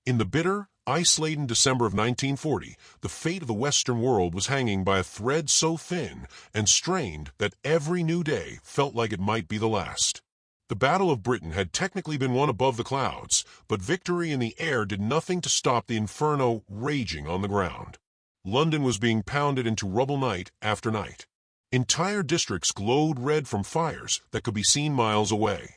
In the bitter, ice-laden December of 1940, the fate of the Western world was hanging by a thread so thin and strained that every new day felt like it might be the last. The Battle of Britain had technically been won above the clouds, but victory in the air did nothing to stop the inferno raging on the ground. London was being pounded into rubble night after night. Entire districts glowed red from fires that could be seen miles away.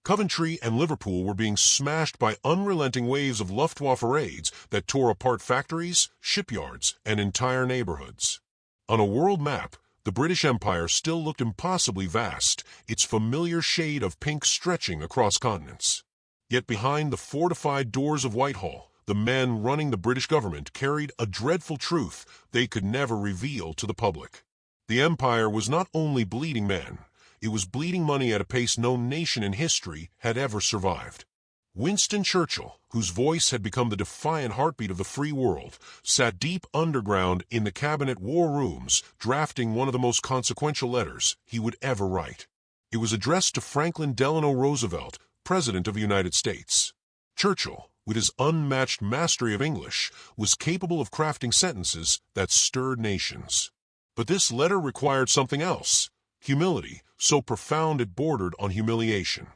Coventry and Liverpool were being smashed by unrelenting waves of Luftwaffe raids that tore apart factories, shipyards, and entire neighborhoods. On a world map, the British Empire still looked impossibly vast, its familiar shade of pink stretching across continents. Yet behind the fortified doors of Whitehall, the men running the British government carried a dreadful truth they could never reveal to the public. The empire was not only bleeding men, it was bleeding money at a pace no nation in history had ever survived. Winston Churchill, whose voice had become the defiant heartbeat of the free world, sat deep underground in the cabinet war rooms, drafting one of the most consequential letters he would ever write. It was addressed to Franklin Delano Roosevelt, President of the United States. Churchill, with his unmatched mastery of English, was capable of crafting sentences that stirred nations. But this letter required something else: humility, so profound it bordered on humiliation.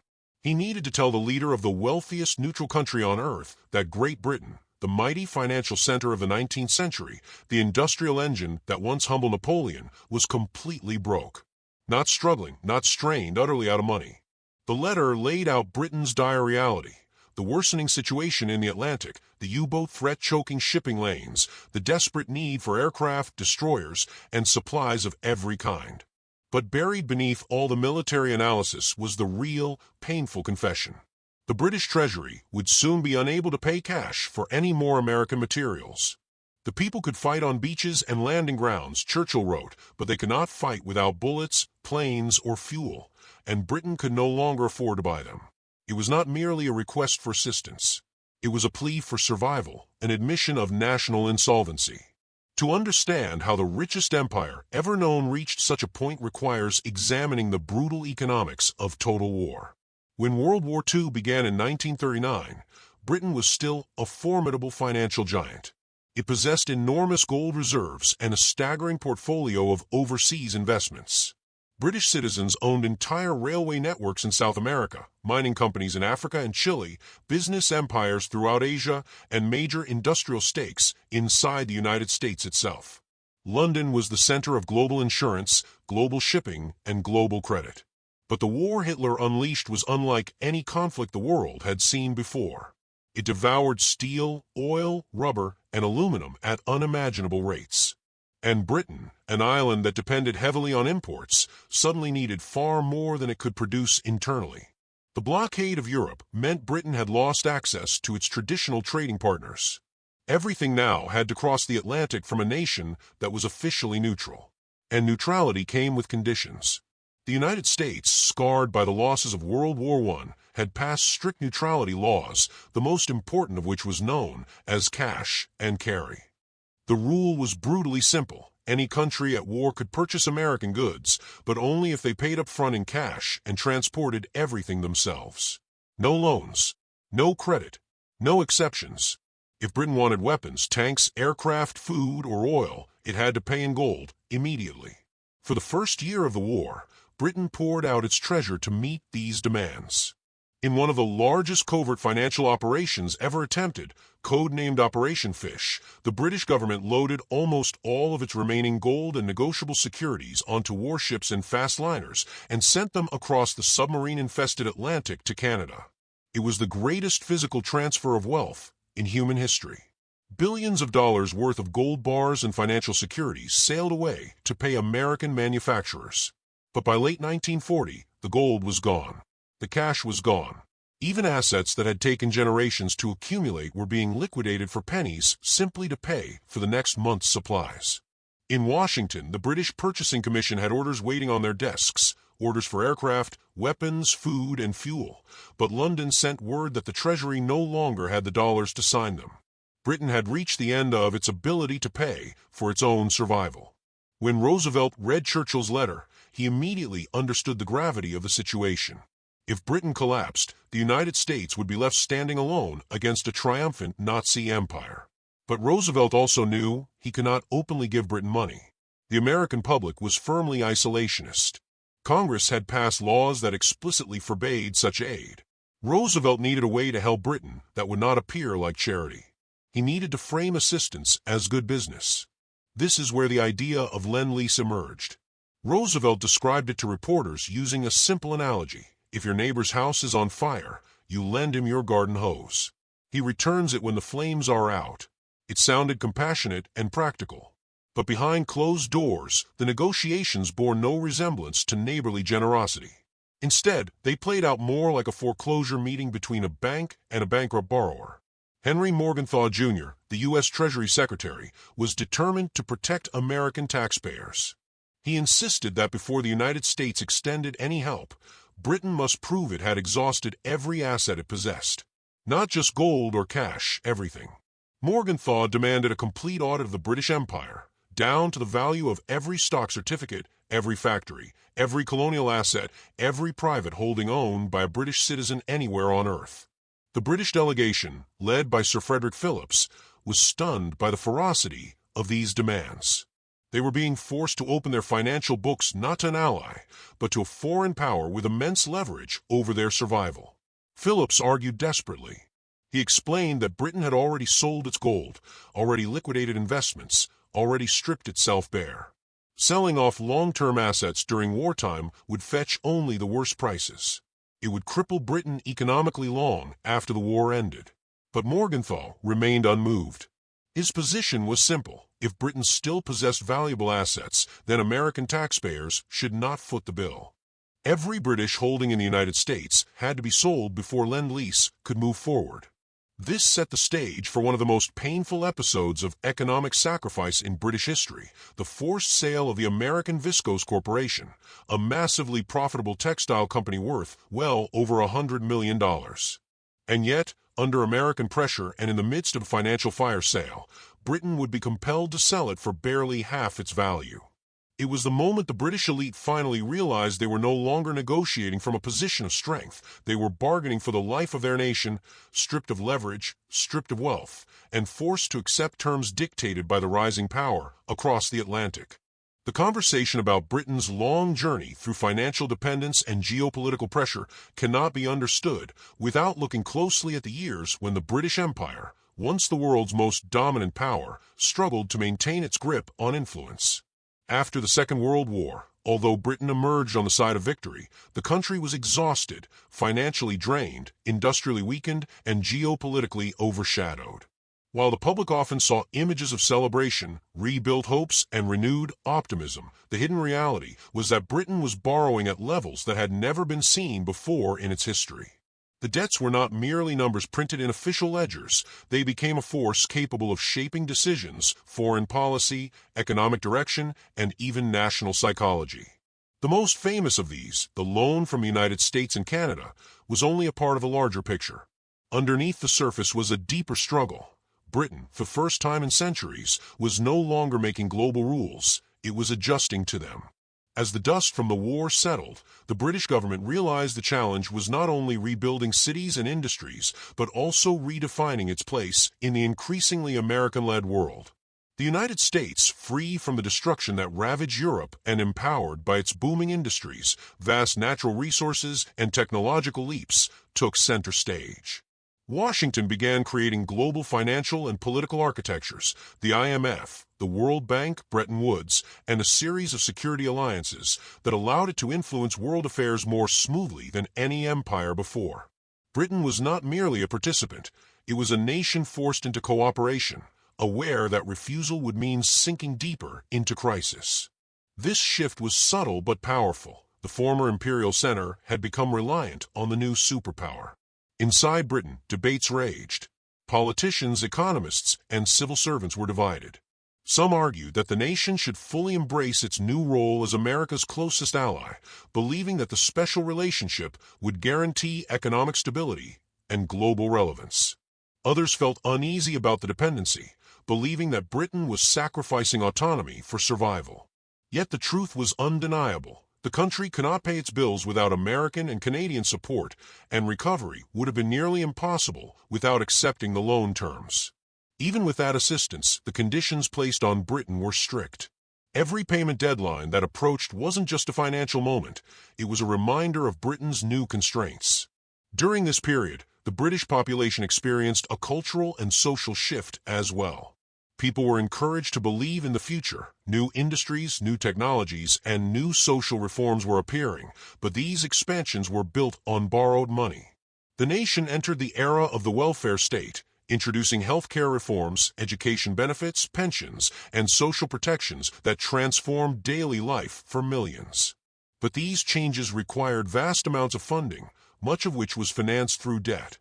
He needed to tell the leader of the wealthiest neutral country on earth that Great Britain, the mighty financial center of the 19th century, the industrial engine that once humbled Napoleon, was completely broke. Not struggling, not strained, utterly out of money. The letter laid out Britain's dire reality: the worsening situation in the Atlantic, the U-boat threat choking shipping lanes, the desperate need for aircraft, destroyers, and supplies of every kind. But buried beneath all the military analysis was the real, painful confession. The British Treasury would soon be unable to pay cash for any more American materials. The people could fight on beaches and landing grounds, Churchill wrote, but they could not fight without bullets, planes, or fuel, and Britain could no longer afford to buy them. It was not merely a request for assistance. It was a plea for survival, an admission of national insolvency. To understand how the richest empire ever known reached such a point requires examining the brutal economics of total war. When World War II began in 1939, Britain was still a formidable financial giant. It possessed enormous gold reserves and a staggering portfolio of overseas investments. British citizens owned entire railway networks in South America, mining companies in Africa and Chile, business empires throughout Asia, and major industrial stakes inside the United States itself. London was the center of global insurance, global shipping, and global credit. But the war Hitler unleashed was unlike any conflict the world had seen before. It devoured steel, oil, rubber, and aluminum at unimaginable rates. And Britain, an island that depended heavily on imports, suddenly needed far more than it could produce internally. The blockade of Europe meant Britain had lost access to its traditional trading partners. Everything now had to cross the Atlantic from a nation that was officially neutral. And neutrality came with conditions. The United States, scarred by the losses of World War I, had passed strict neutrality laws, the most important of which was known as cash and carry. The rule was brutally simple. Any country at war could purchase American goods, but only if they paid up front in cash and transported everything themselves. No loans, no credit, no exceptions. If Britain wanted weapons, tanks, aircraft, food, or oil, it had to pay in gold immediately. For the first year of the war, Britain poured out its treasure to meet these demands. In one of the largest covert financial operations ever attempted, codenamed Operation Fish, the British government loaded almost all of its remaining gold and negotiable securities onto warships and fast liners and sent them across the submarine-infested Atlantic to Canada. It was the greatest physical transfer of wealth in human history. Billions of dollars worth of gold bars and financial securities sailed away to pay American manufacturers. But by late 1940, the gold was gone. The cash was gone. Even assets that had taken generations to accumulate were being liquidated for pennies simply to pay for the next month's supplies. In Washington, the British Purchasing Commission had orders waiting on their desks, orders for aircraft, weapons, food, and fuel, but London sent word that the Treasury no longer had the dollars to sign them. Britain had reached the end of its ability to pay for its own survival. When Roosevelt read Churchill's letter, he immediately understood the gravity of the situation. If Britain collapsed, the United States would be left standing alone against a triumphant Nazi empire. But Roosevelt also knew he could not openly give Britain money. The American public was firmly isolationist. Congress had passed laws that explicitly forbade such aid. Roosevelt needed a way to help Britain that would not appear like charity. He needed to frame assistance as good business. This is where the idea of Lend-Lease emerged. Roosevelt described it to reporters using a simple analogy. If your neighbor's house is on fire, you lend him your garden hose. He returns it when the flames are out. It sounded compassionate and practical. But behind closed doors, the negotiations bore no resemblance to neighborly generosity. Instead, they played out more like a foreclosure meeting between a bank and a bankrupt borrower. Henry Morgenthau Jr., the U.S. Treasury Secretary, was determined to protect American taxpayers. He insisted that before the United States extended any help, Britain must prove it had exhausted every asset it possessed. Not just gold or cash, everything. Morgenthau demanded a complete audit of the British Empire, down to the value of every stock certificate, every factory, every colonial asset, every private holding owned by a British citizen anywhere on Earth. The British delegation, led by Sir Frederick Phillips, was stunned by the ferocity of these demands. They were being forced to open their financial books not to an ally, but to a foreign power with immense leverage over their survival. Phillips argued desperately. He explained that Britain had already sold its gold, already liquidated investments, already stripped itself bare. Selling off long-term assets during wartime would fetch only the worst prices. It would cripple Britain economically long after the war ended. But Morgenthau remained unmoved. His position was simple. If Britain still possessed valuable assets, then American taxpayers should not foot the bill. Every British holding in the United States had to be sold before Lend-Lease could move forward. This set the stage for one of the most painful episodes of economic sacrifice in British history, the forced sale of the American Viscose Corporation, a massively profitable textile company worth well over $100 million. And yet, under American pressure and in the midst of a financial fire sale, Britain would be compelled to sell it for barely half its value. It was the moment the British elite finally realized they were no longer negotiating from a position of strength. They were bargaining for the life of their nation, stripped of leverage, stripped of wealth, and forced to accept terms dictated by the rising power across the Atlantic. The conversation about Britain's long journey through financial dependence and geopolitical pressure cannot be understood without looking closely at the years when the British Empire, once the world's most dominant power, struggled to maintain its grip on influence. After the Second World War, although Britain emerged on the side of victory, the country was exhausted, financially drained, industrially weakened, and geopolitically overshadowed. While the public often saw images of celebration, rebuilt hopes, and renewed optimism, the hidden reality was that Britain was borrowing at levels that had never been seen before in its history. The debts were not merely numbers printed in official ledgers. They became a force capable of shaping decisions, foreign policy, economic direction, and even national psychology. The most famous of these, the loan from the United States and Canada, was only a part of a larger picture. Underneath the surface was a deeper struggle. Britain, for the first time in centuries, was no longer making global rules. It was adjusting to them. As the dust from the war settled, the British government realized the challenge was not only rebuilding cities and industries, but also redefining its place in the increasingly American-led world. The United States, free from the destruction that ravaged Europe and empowered by its booming industries, vast natural resources, and technological leaps, took center stage. Washington began creating global financial and political architectures, the IMF, the World Bank, Bretton Woods, and a series of security alliances that allowed it to influence world affairs more smoothly than any empire before. Britain was not merely a participant, it was a nation forced into cooperation, aware that refusal would mean sinking deeper into crisis. This shift was subtle but powerful. The former imperial center had become reliant on the new superpower. Inside Britain, debates raged. Politicians, economists, and civil servants were divided. Some argued that the nation should fully embrace its new role as America's closest ally, believing that the special relationship would guarantee economic stability and global relevance. Others felt uneasy about the dependency, believing that Britain was sacrificing autonomy for survival. Yet the truth was undeniable. The country cannot pay its bills without American and Canadian support, and recovery would have been nearly impossible without accepting the loan terms. Even with that assistance, the conditions placed on Britain were strict. Every payment deadline that approached wasn't just a financial moment, it was a reminder of Britain's new constraints. During this period, the British population experienced a cultural and social shift as well. People were encouraged to believe in the future. New industries, new technologies, and new social reforms were appearing, but these expansions were built on borrowed money. The nation entered the era of the welfare state, introducing healthcare reforms, education benefits, pensions, and social protections that transformed daily life for millions. But these changes required vast amounts of funding, much of which was financed through debt.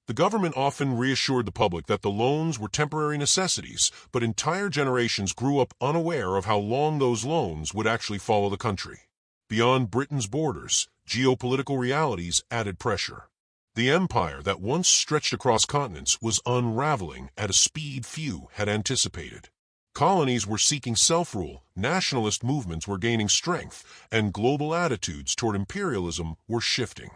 The government often reassured the public that the loans were temporary necessities, but entire generations grew up unaware of how long those loans would actually follow the country. Beyond Britain's borders, geopolitical realities added pressure. The empire that once stretched across continents was unraveling at a speed few had anticipated. Colonies were seeking self-rule, nationalist movements were gaining strength, and global attitudes toward imperialism were shifting.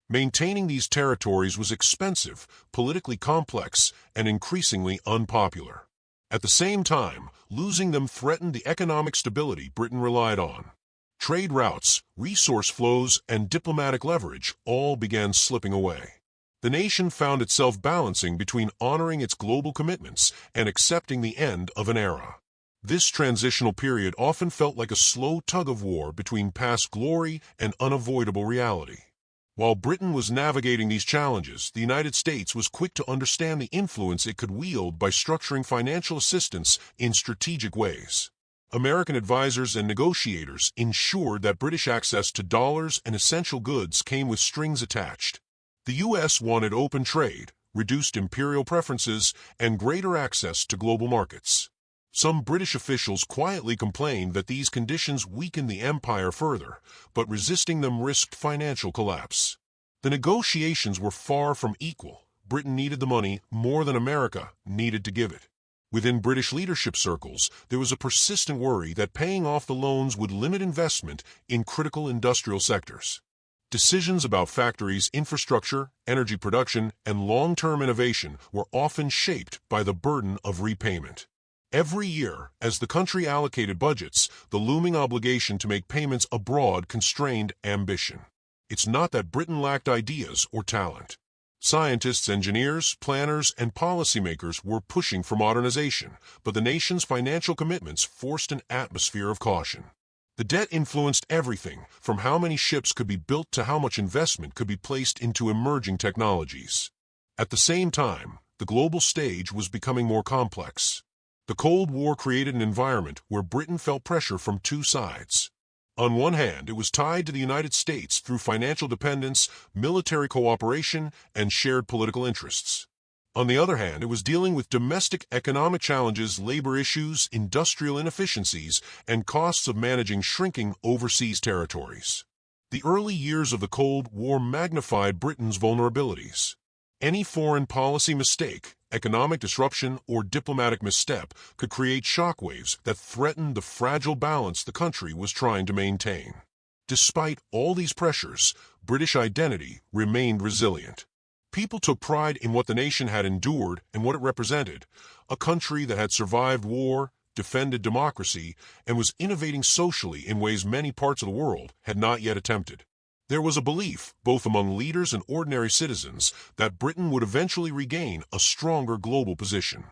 Maintaining these territories was expensive, politically complex, and increasingly unpopular. At the same time, losing them threatened the economic stability Britain relied on. Trade routes, resource flows, and diplomatic leverage all began slipping away. The nation found itself balancing between honoring its global commitments and accepting the end of an era. This transitional period often felt like a slow tug-of-war between past glory and unavoidable reality. While Britain was navigating these challenges, the United States was quick to understand the influence it could wield by structuring financial assistance in strategic ways. American advisors and negotiators ensured that British access to dollars and essential goods came with strings attached. The U.S. wanted open trade, reduced imperial preferences, and greater access to global markets. Some British officials quietly complained that these conditions weakened the empire further, but resisting them risked financial collapse. The negotiations were far from equal. Britain needed the money more than America needed to give it. Within British leadership circles, there was a persistent worry that paying off the loans would limit investment in critical industrial sectors. Decisions about factories' infrastructure, energy production, and long-term innovation were often shaped by the burden of repayment. Every year, as the country allocated budgets, the looming obligation to make payments abroad constrained ambition. It's not that Britain lacked ideas or talent. Scientists, engineers, planners, and policymakers were pushing for modernization, but the nation's financial commitments forced an atmosphere of caution. The debt influenced everything, from how many ships could be built to how much investment could be placed into emerging technologies. At the same time, the global stage was becoming more complex. The Cold War created an environment where Britain felt pressure from two sides. On one hand, it was tied to the United States through financial dependence, military cooperation, and shared political interests. On the other hand, it was dealing with domestic economic challenges, labor issues, industrial inefficiencies, and costs of managing shrinking overseas territories. The early years of the Cold War magnified Britain's vulnerabilities. Any foreign policy mistake, economic disruption, or diplomatic misstep could create shockwaves that threatened the fragile balance the country was trying to maintain. Despite all these pressures, British identity remained resilient. People took pride in what the nation had endured and what it represented, a country that had survived war, defended democracy, and was innovating socially in ways many parts of the world had not yet attempted. There was a belief, both among leaders and ordinary citizens, that Britain would eventually regain a stronger global position.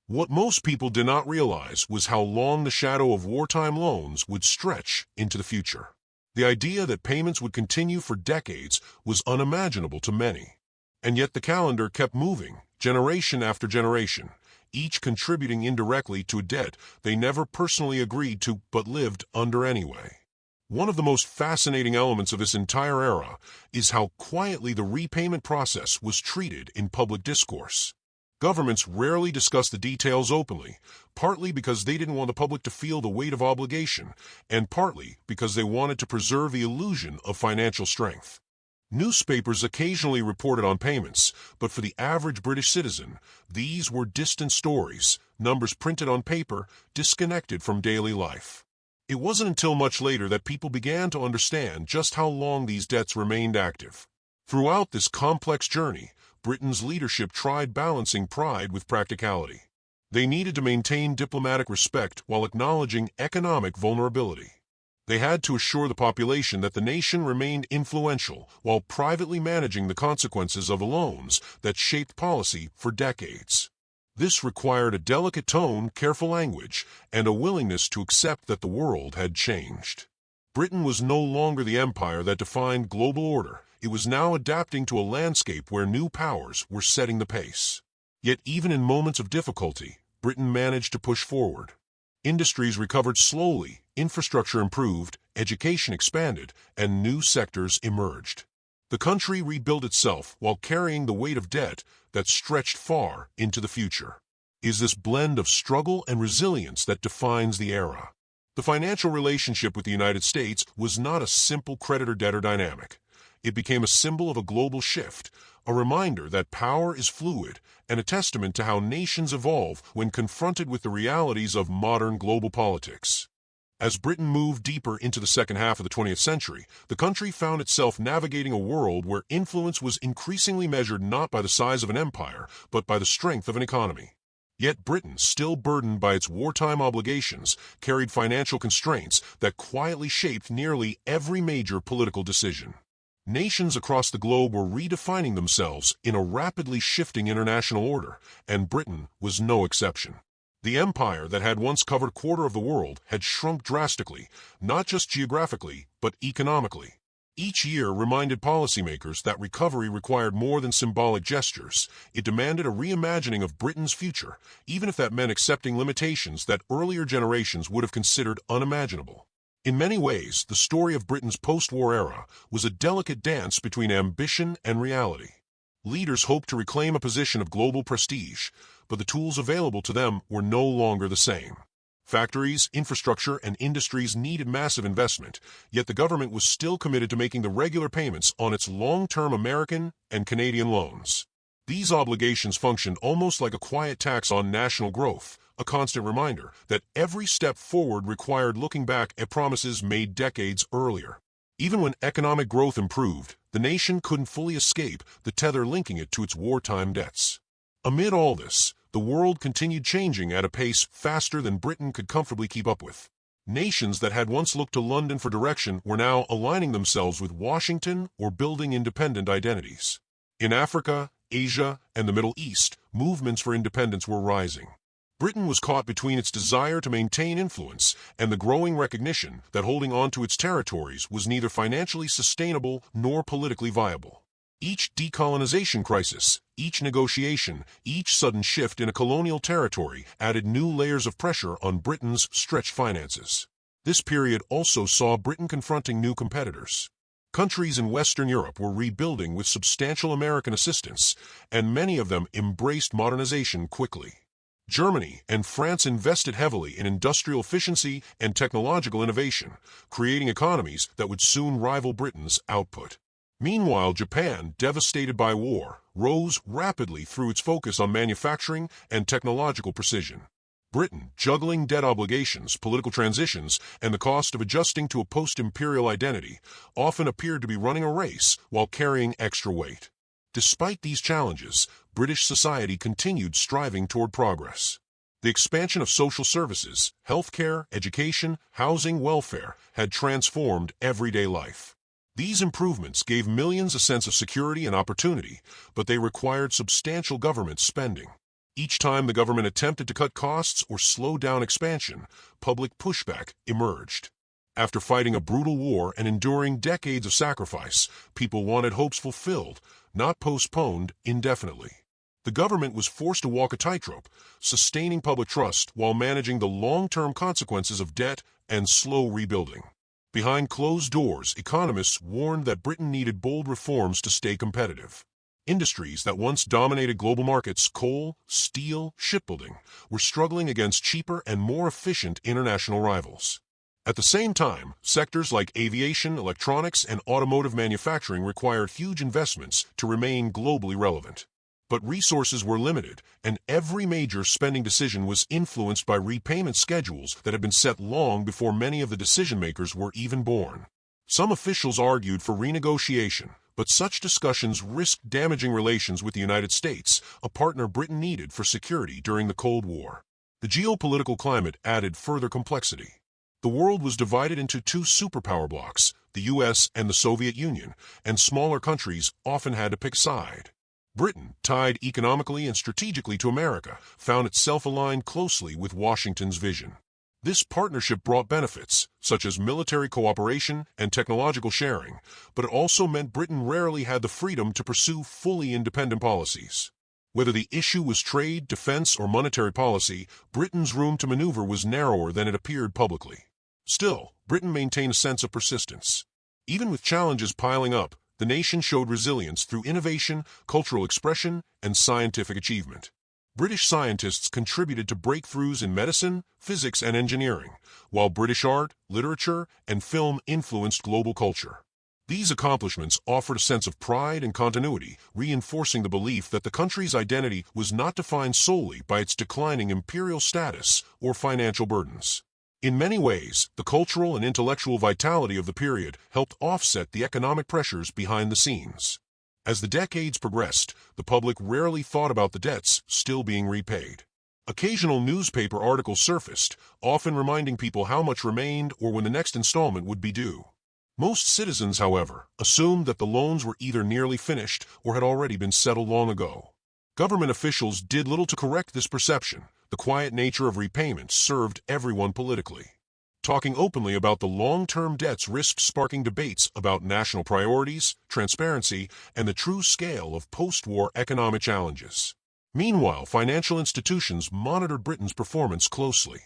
What most people did not realize was how long the shadow of wartime loans would stretch into the future. The idea that payments would continue for decades was unimaginable to many. And yet the calendar kept moving, generation after generation, each contributing indirectly to a debt they never personally agreed to but lived under anyway. One of the most fascinating elements of this entire era is how quietly the repayment process was treated in public discourse. Governments rarely discussed the details openly, partly because they didn't want the public to feel the weight of obligation, and partly because they wanted to preserve the illusion of financial strength. Newspapers occasionally reported on payments, but for the average British citizen, these were distant stories, numbers printed on paper, disconnected from daily life. It wasn't until much later that people began to understand just how long these debts remained active. Throughout this complex journey, Britain's leadership tried balancing pride with practicality. They needed to maintain diplomatic respect while acknowledging economic vulnerability. They had to assure the population that the nation remained influential while privately managing the consequences of the loans that shaped policy for decades. This required a delicate tone, careful language, and a willingness to accept that the world had changed. Britain was no longer the empire that defined global order. It was now adapting to a landscape where new powers were setting the pace. Yet even in moments of difficulty, Britain managed to push forward. Industries recovered slowly, infrastructure improved, education expanded, and new sectors emerged. The country rebuilt itself while carrying the weight of debt that stretched far into the future. Is this blend of struggle and resilience that defines the era? The financial relationship with the United States was not a simple creditor-debtor dynamic. It became a symbol of a global shift, a reminder that power is fluid, and a testament to how nations evolve when confronted with the realities of modern global politics. As Britain moved deeper into the second half of the 20th century, the country found itself navigating a world where influence was increasingly measured not by the size of an empire, but by the strength of an economy. Yet Britain, still burdened by its wartime obligations, carried financial constraints that quietly shaped nearly every major political decision. Nations across the globe were redefining themselves in a rapidly shifting international order, and Britain was no exception. The empire that had once covered a quarter of the world had shrunk drastically, not just geographically, but economically. Each year reminded policymakers that recovery required more than symbolic gestures. It demanded a reimagining of Britain's future, even if that meant accepting limitations that earlier generations would have considered unimaginable. In many ways, the story of Britain's post-war era was a delicate dance between ambition and reality. Leaders hoped to reclaim a position of global prestige, but the tools available to them were no longer the same. Factories, infrastructure, and industries needed massive investment, yet the government was still committed to making the regular payments on its long-term American and Canadian loans. These obligations functioned almost like a quiet tax on national growth, a constant reminder that every step forward required looking back at promises made decades earlier. Even when economic growth improved, the nation couldn't fully escape the tether linking it to its wartime debts. Amid all this, the world continued changing at a pace faster than Britain could comfortably keep up with. Nations that had once looked to London for direction were now aligning themselves with Washington or building independent identities. In Africa, Asia, and the Middle East, movements for independence were rising. Britain was caught between its desire to maintain influence and the growing recognition that holding on to its territories was neither financially sustainable nor politically viable. Each decolonization crisis, each negotiation, each sudden shift in a colonial territory added new layers of pressure on Britain's stretched finances. This period also saw Britain confronting new competitors. Countries in Western Europe were rebuilding with substantial American assistance, and many of them embraced modernization quickly. Germany and France invested heavily in industrial efficiency and technological innovation, creating economies that would soon rival Britain's output. Meanwhile, Japan, devastated by war, rose rapidly through its focus on manufacturing and technological precision. Britain, juggling debt obligations, political transitions, and the cost of adjusting to a post-imperial identity, often appeared to be running a race while carrying extra weight. Despite these challenges, British society continued striving toward progress. The expansion of social services, healthcare, education, housing, welfare had transformed everyday life. These improvements gave millions a sense of security and opportunity, but they required substantial government spending. Each time the government attempted to cut costs or slow down expansion, public pushback emerged. After fighting a brutal war and enduring decades of sacrifice, people wanted hopes fulfilled, not postponed indefinitely. The government was forced to walk a tightrope, sustaining public trust while managing the long-term consequences of debt and slow rebuilding. Behind closed doors, economists warned that Britain needed bold reforms to stay competitive. Industries that once dominated global markets, coal, steel, shipbuilding, were struggling against cheaper and more efficient international rivals. At the same time, sectors like aviation, electronics, and automotive manufacturing required huge investments to remain globally relevant. But resources were limited, and every major spending decision was influenced by repayment schedules that had been set long before many of the decision-makers were even born. Some officials argued for renegotiation, but such discussions risked damaging relations with the United States, a partner Britain needed for security during the Cold War. The geopolitical climate added further complexity. The world was divided into two superpower blocs, the US and the Soviet Union, and smaller countries often had to pick side. Britain, tied economically and strategically to America, found itself aligned closely with Washington's vision. This partnership brought benefits, such as military cooperation and technological sharing, but it also meant Britain rarely had the freedom to pursue fully independent policies. Whether the issue was trade, defense, or monetary policy, Britain's room to maneuver was narrower than it appeared publicly. Still, Britain maintained a sense of persistence. Even with challenges piling up, the nation showed resilience through innovation, cultural expression, and scientific achievement. British scientists contributed to breakthroughs in medicine, physics, and engineering, while British art, literature, and film influenced global culture. These accomplishments offered a sense of pride and continuity, reinforcing the belief that the country's identity was not defined solely by its declining imperial status or financial burdens. In many ways, the cultural and intellectual vitality of the period helped offset the economic pressures behind the scenes. As the decades progressed, the public rarely thought about the debts still being repaid. Occasional newspaper articles surfaced, often reminding people how much remained or when the next installment would be due. Most citizens, however, assumed that the loans were either nearly finished or had already been settled long ago. Government officials did little to correct this perception. The quiet nature of repayment served everyone politically. Talking openly about the long-term debts risked sparking debates about national priorities, transparency, and the true scale of post-war economic challenges. Meanwhile, financial institutions monitored Britain's performance closely.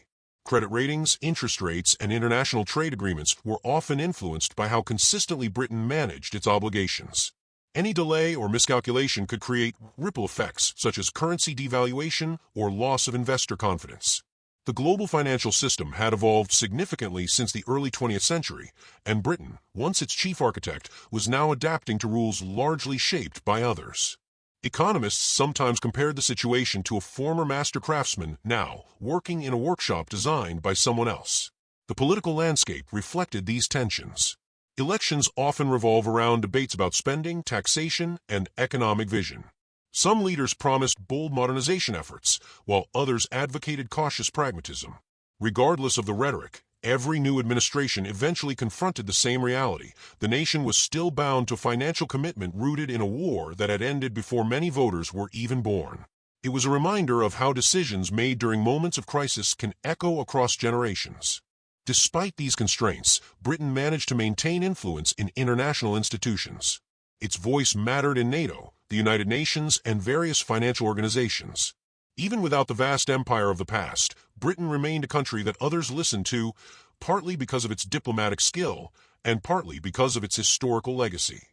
Credit ratings, interest rates, and international trade agreements were often influenced by how consistently Britain managed its obligations. Any delay or miscalculation could create ripple effects such as currency devaluation or loss of investor confidence. The global financial system had evolved significantly since the early 20th century, and Britain, once its chief architect, was now adapting to rules largely shaped by others. Economists sometimes compared the situation to a former master craftsman now working in a workshop designed by someone else. The political landscape reflected these tensions. Elections often revolve around debates about spending, taxation, and economic vision. Some leaders promised bold modernization efforts, while others advocated cautious pragmatism. Regardless of the rhetoric, every new administration eventually confronted the same reality. The nation was still bound to financial commitment rooted in a war that had ended before many voters were even born. It was a reminder of how decisions made during moments of crisis can echo across generations. Despite these constraints, Britain managed to maintain influence in international institutions. Its voice mattered in NATO, the United Nations, and various financial organizations. Even without the vast empire of the past, Britain remained a country that others listened to, partly because of its diplomatic skill, and partly because of its historical legacy.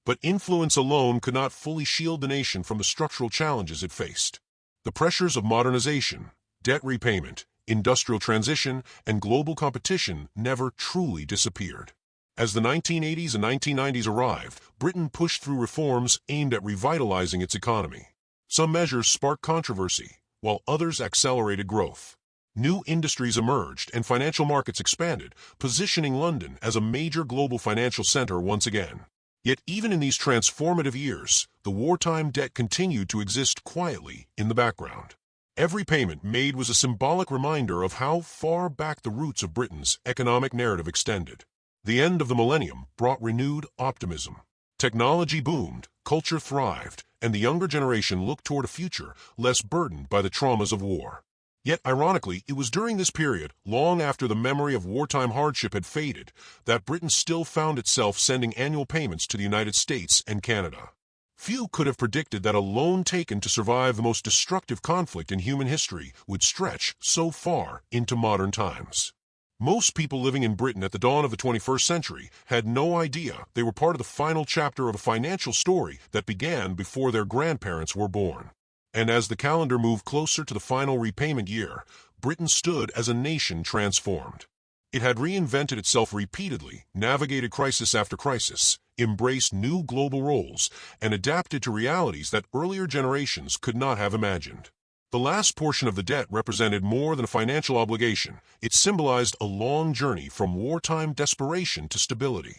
But influence alone could not fully shield the nation from the structural challenges it faced. The pressures of modernization, debt repayment, industrial transition, and global competition never truly disappeared. As the 1980s and 1990s arrived, Britain pushed through reforms aimed at revitalizing its economy. Some measures sparked controversy, while others accelerated growth. New industries emerged and financial markets expanded, positioning London as a major global financial center once again. Yet even in these transformative years, the wartime debt continued to exist quietly in the background. Every payment made was a symbolic reminder of how far back the roots of Britain's economic narrative extended. The end of the millennium brought renewed optimism. Technology boomed, culture thrived, and the younger generation looked toward a future less burdened by the traumas of war. Yet, ironically, it was during this period, long after the memory of wartime hardship had faded, that Britain still found itself sending annual payments to the United States and Canada. Few could have predicted that a loan taken to survive the most destructive conflict in human history would stretch so far into modern times. Most people living in Britain at the dawn of the 21st century had no idea they were part of the final chapter of a financial story that began before their grandparents were born. And as the calendar moved closer to the final repayment year, Britain stood as a nation transformed. It had reinvented itself repeatedly, navigated crisis after crisis, embraced new global roles, and adapted to realities that earlier generations could not have imagined. The last portion of the debt represented more than a financial obligation. It symbolized a long journey from wartime desperation to stability.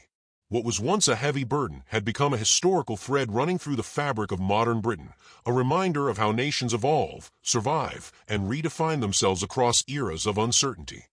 What was once a heavy burden had become a historical thread running through the fabric of modern Britain, a reminder of how nations evolve, survive, and redefine themselves across eras of uncertainty.